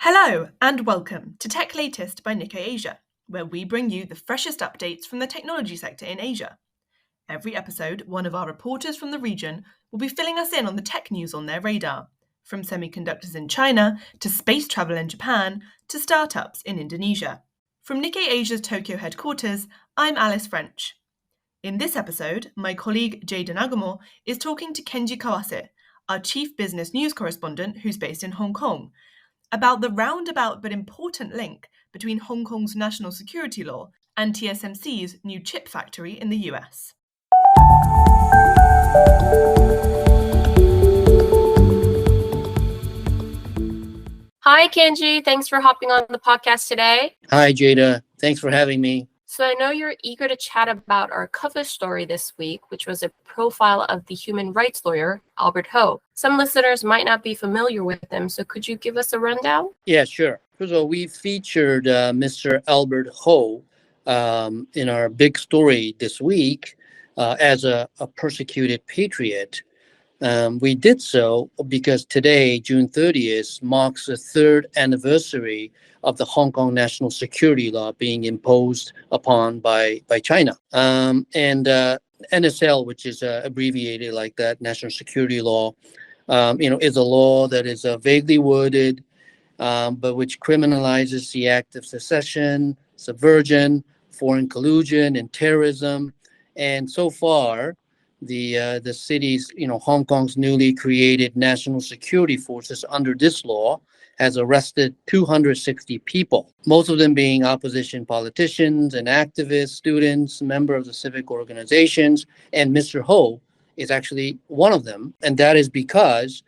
Hello and welcome to Tech Latest by Nikkei Asia, where we bring you the freshest updates from the technology sector in Asia. Every episode, one of our reporters from the region will be filling us in on the tech news on their radar, from semiconductors in China to space travel in Japan to startups in Indonesia. From Nikkei Asia's Tokyo headquarters, I'm Alice French. In this episode, my colleague Jada Nagumo is talking to Kenji Kawase, our chief business news correspondent who's based in Hong Kong, about the roundabout but important link between Hong Kong's national security law and TSMC's new chip factory in the US. Hi, Kenji. Thanks for hopping on the podcast today. Hi, Jada. Thanks for having me. So I know you're eager to chat about our cover story this week, which was a profile of the human rights lawyer, Albert Ho. Some listeners might not be familiar with him, so could you give us a rundown? Yeah, sure. First of all, we featured Mr. Albert Ho in our big story this week as a persecuted patriot. We did so because today, June 30th, marks the third anniversary of the Hong Kong national security law being imposed upon by China. NSL, which is abbreviated like that, national security law, is a law that is vaguely worded, but which criminalizes the act of secession, subversion, foreign collusion, and terrorism. And so far, the city's, Hong Kong's newly created national security forces under this law has arrested 260 people, most of them being opposition politicians and activists, students, members of the civic organizations, and Mr. Ho is actually one of them, and that is because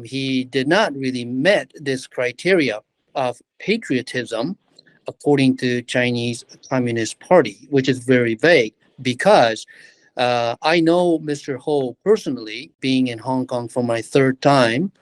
he did not really met this criteria of patriotism according to Chinese Communist Party, which is very vague because I know Mr. Ho personally, being in Hong Kong for my third time,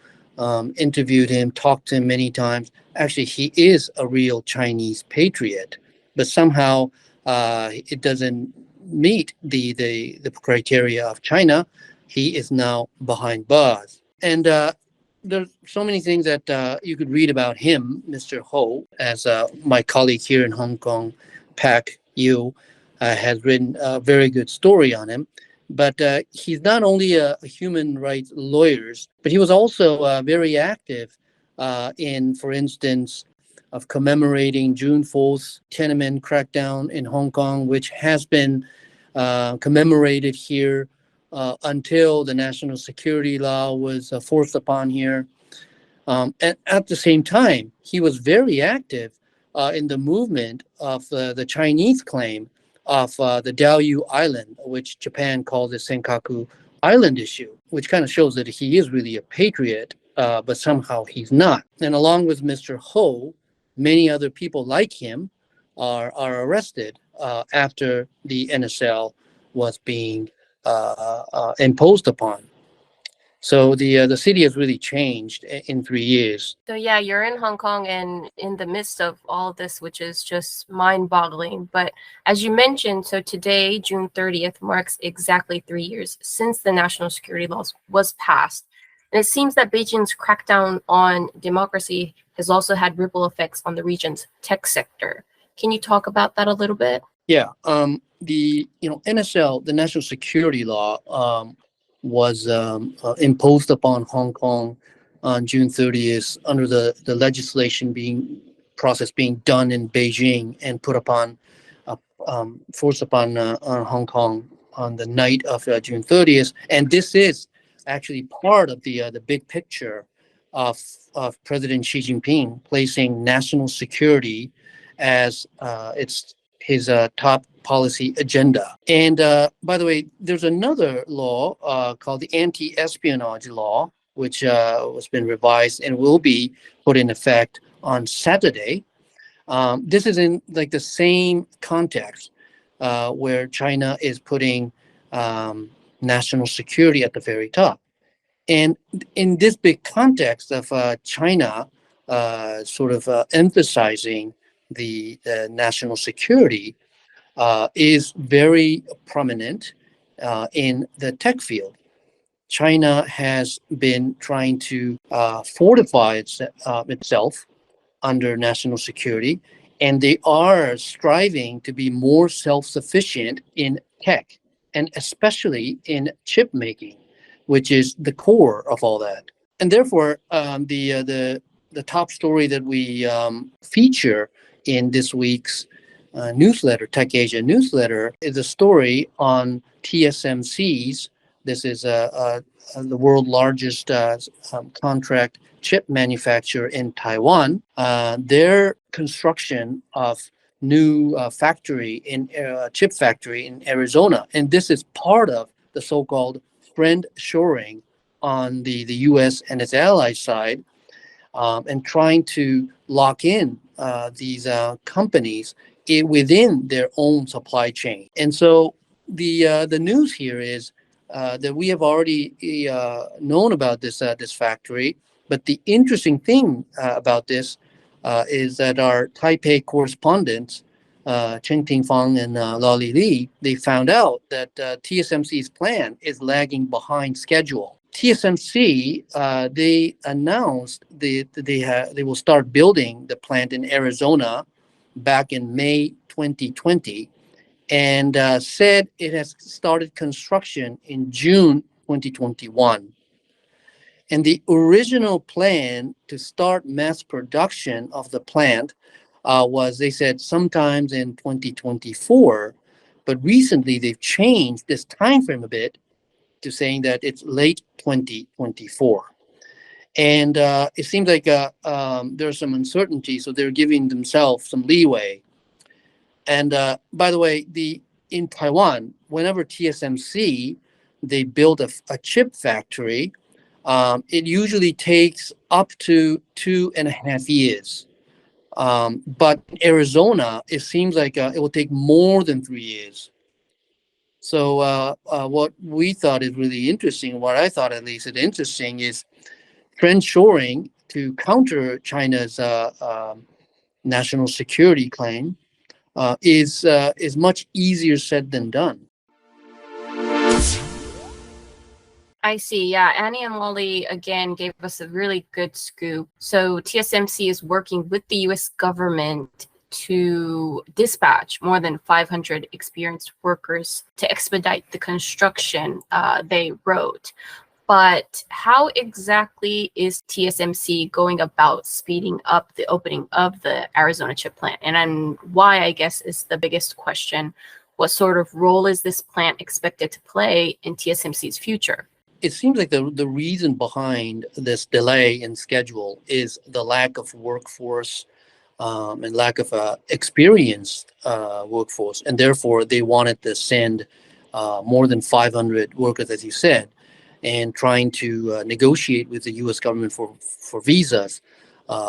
interviewed him, talked to him many times. Actually, he is a real Chinese patriot, but somehow it doesn't meet the criteria of China. He is now behind bars. And there's so many things that you could read about him, Mr. Ho, as my colleague here in Hong Kong, Pak Yu, has written a very good story on him. But he's not only a human rights lawyer, but he was also very active in, for instance, of commemorating June 4th Tiananmen crackdown in Hong Kong, which has been commemorated here until the national security law was forced upon here. And at the same time, he was very active in the movement of the Chinese claim of the Diaoyu Island, which Japan calls the Senkaku Island issue, which kind of shows that he is really a patriot, but somehow he's not. And along with Mr. Ho, many other people like him are arrested after the NSL was being imposed upon. So the city has really changed in 3 years. So yeah, you're in Hong Kong and in the midst of all this, which is just mind-boggling. But as you mentioned, so today, June 30th, marks exactly 3 years since the national security laws was passed. And it seems that Beijing's crackdown on democracy has also had ripple effects on the region's tech sector. Can you talk about that a little bit? Yeah, the NSL, the national security law, was imposed upon Hong Kong on June 30th under the legislation process being done in Beijing and put upon forced upon Hong Kong on the night of June 30th. And this is actually part of the big picture of President Xi Jinping placing national security as his top policy agenda. And by the way, there's another law called the anti-espionage law, which has been revised and will be put in effect on Saturday. This is in like the same context where China is putting national security at the very top. And in this big context of China emphasizing the national security is very prominent in the tech field. China has been trying to fortify itself under national security, and they are striving to be more self-sufficient in tech, and especially in chip making, which is the core of all that. And therefore, the top story that we feature in this week's newsletter, Tech Asia newsletter, is a story on TSMC's. This is the world's largest contract chip manufacturer in Taiwan. Their construction of new chip factory in Arizona, and this is part of the so-called friend shoring on the U.S. and its allies side, and trying to lock in these companies within their own supply chain. And so the news here is that we have already known about this factory, but the interesting thing about this is that our Taipei correspondents, Chen Tingfang and Loli Li, they found out that TSMC's plan is lagging behind schedule. TSMC, they announced they will start building the plant in Arizona back in May 2020, and said it has started construction in June 2021. And the original plan to start mass production of the plant was, they said, sometimes in 2024, but recently they've changed this time frame a bit to saying that it's late 2024. And it seems like there's some uncertainty, so they're giving themselves some leeway. And by the way, in Taiwan, whenever TSMC, they build a chip factory, it usually takes up to 2.5 years. But in Arizona, it seems like it will take more than 3 years. So what we thought is really interesting, what I thought at least is interesting, is trend shoring to counter China's national security claim is much easier said than done. I see. Yeah. Annie and Lolly again gave us a really good scoop. So TSMC is working with the US government to dispatch more than 500 experienced workers to expedite the construction, they wrote. But how exactly is TSMC going about speeding up the opening of the Arizona chip plant? And why, I guess, is the biggest question. What sort of role is this plant expected to play in TSMC's future? It seems like the reason behind this delay in schedule is the lack of workforce and lack of experienced workforce. And therefore, they wanted to send more than 500 workers, as you said, and trying to negotiate with the U.S. government for visas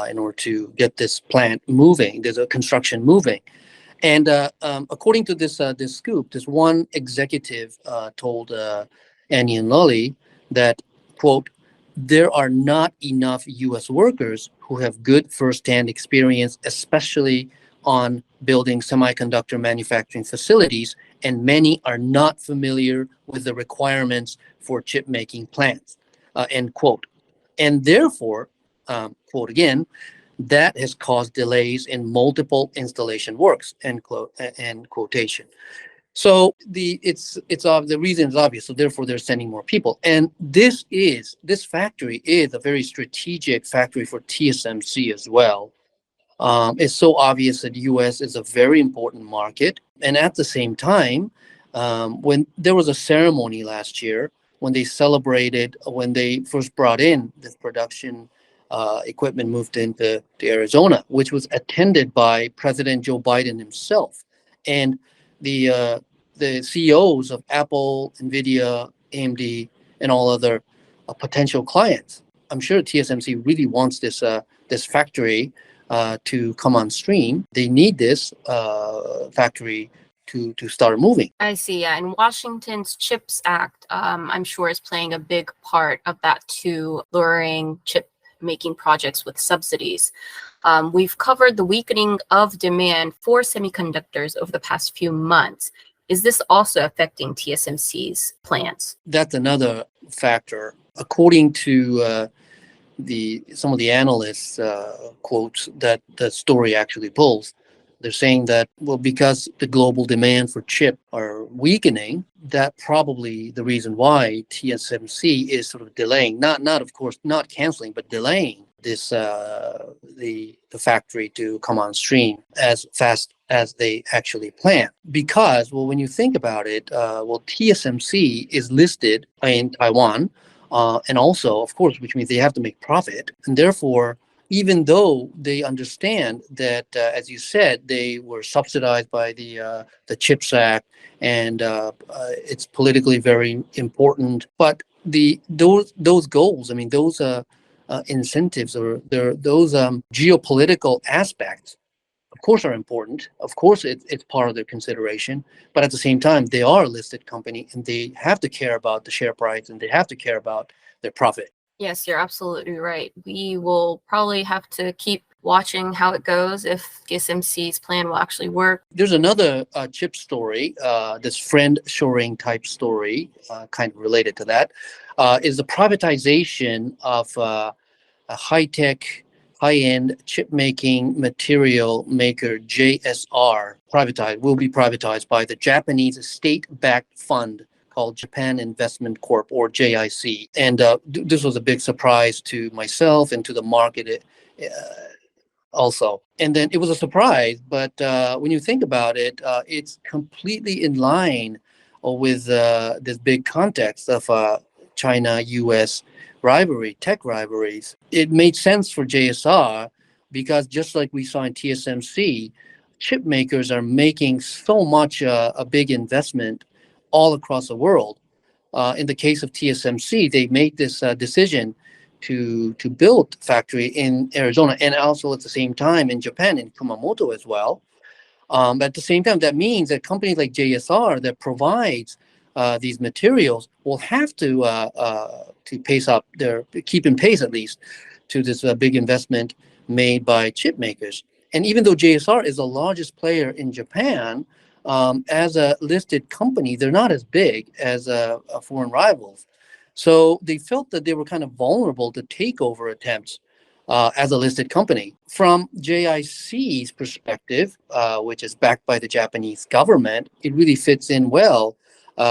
in order to get this plant moving, there's a construction moving. And according to this scoop, this one executive told Annie and Lolly that, quote, there are not enough U.S. workers who have good firsthand experience, especially on building semiconductor manufacturing facilities, and many are not familiar with the requirements for chip making plants, end quote. And therefore, quote again, that has caused delays in multiple installation works, end quote, end quotation. So the reason is obvious. So therefore, they're sending more people, and this factory is a very strategic factory for TSMC as well. It's so obvious that the U.S. is a very important market, and at the same time, when there was a ceremony last year when they celebrated when they first brought in this production equipment moved into Arizona, which was attended by President Joe Biden himself, and the CEOs of Apple, Nvidia, AMD, and all other potential clients. I'm sure TSMC really wants this factory to come on stream. They need this factory to start moving. I see. Yeah. And Washington's CHIPS Act, I'm sure, is playing a big part of that too, luring chip making projects with subsidies. We've covered the weakening of demand for semiconductors over the past few months. Is this also affecting TSMC's plans? That's another factor. According to some of the analysts quotes that the story actually pulls. They're saying that, well, because the global demand for chip are weakening, that probably the reason why TSMC is sort of delaying, not of course not canceling, but delaying this the factory to come on stream as fast as they actually plan. Because, well, when you think about it, well, TSMC is listed in Taiwan, and also, of course, which means they have to make profit, and therefore, even though they understand that, as you said, they were subsidized by the CHIPS Act, and it's politically very important. But those goals, I mean, those incentives or those geopolitical aspects, of course, are important. Of course, it's part of their consideration. But at the same time, they are a listed company, and they have to care about the share price, and they have to care about their profit. Yes, you're absolutely right. We will probably have to keep watching how it goes, if TSMC's plan will actually work. There's another chip story, this friend shoring type story, kind of related to that, is the privatization of a high-tech, high-end chip making material maker JSR. Will be privatized by the Japanese state-backed fund called Japan Investment Corp, or JIC. And this was a big surprise to myself and to the market also. And then it was a surprise, but when you think about it, it's completely in line with this big context of China-US rivalry, tech rivalries. It made sense for JSR because, just like we saw in TSMC, chip makers are making so much a big investment all across the world. In the case of TSMC, they made this decision to build factory in Arizona, and also at the same time in Japan, in Kumamoto as well. But at the same time, that means that companies like JSR that provides these materials will have to pace up keep in pace at least to this big investment made by chip makers. And even though JSR is the largest player in Japan, as a listed company, they're not as big as foreign rivals. So they felt that they were kind of vulnerable to takeover attempts as a listed company. From JIC's perspective, which is backed by the Japanese government, it really fits in well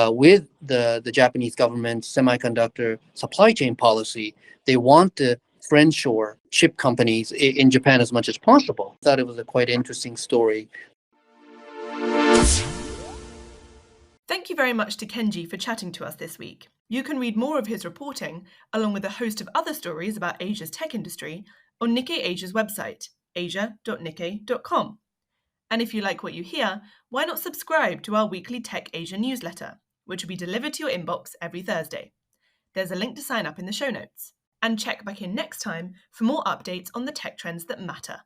with the Japanese government's semiconductor supply chain policy. They want to friendshore chip companies in Japan as much as possible. I thought it was a quite interesting story. Thank you very much to Kenji for chatting to us this week. You can read more of his reporting, along with a host of other stories about Asia's tech industry, on Nikkei Asia's website, asia.nikkei.com. And if you like what you hear, why not subscribe to our weekly Tech Asia newsletter, which will be delivered to your inbox every Thursday. There's a link to sign up in the show notes. And check back in next time for more updates on the tech trends that matter.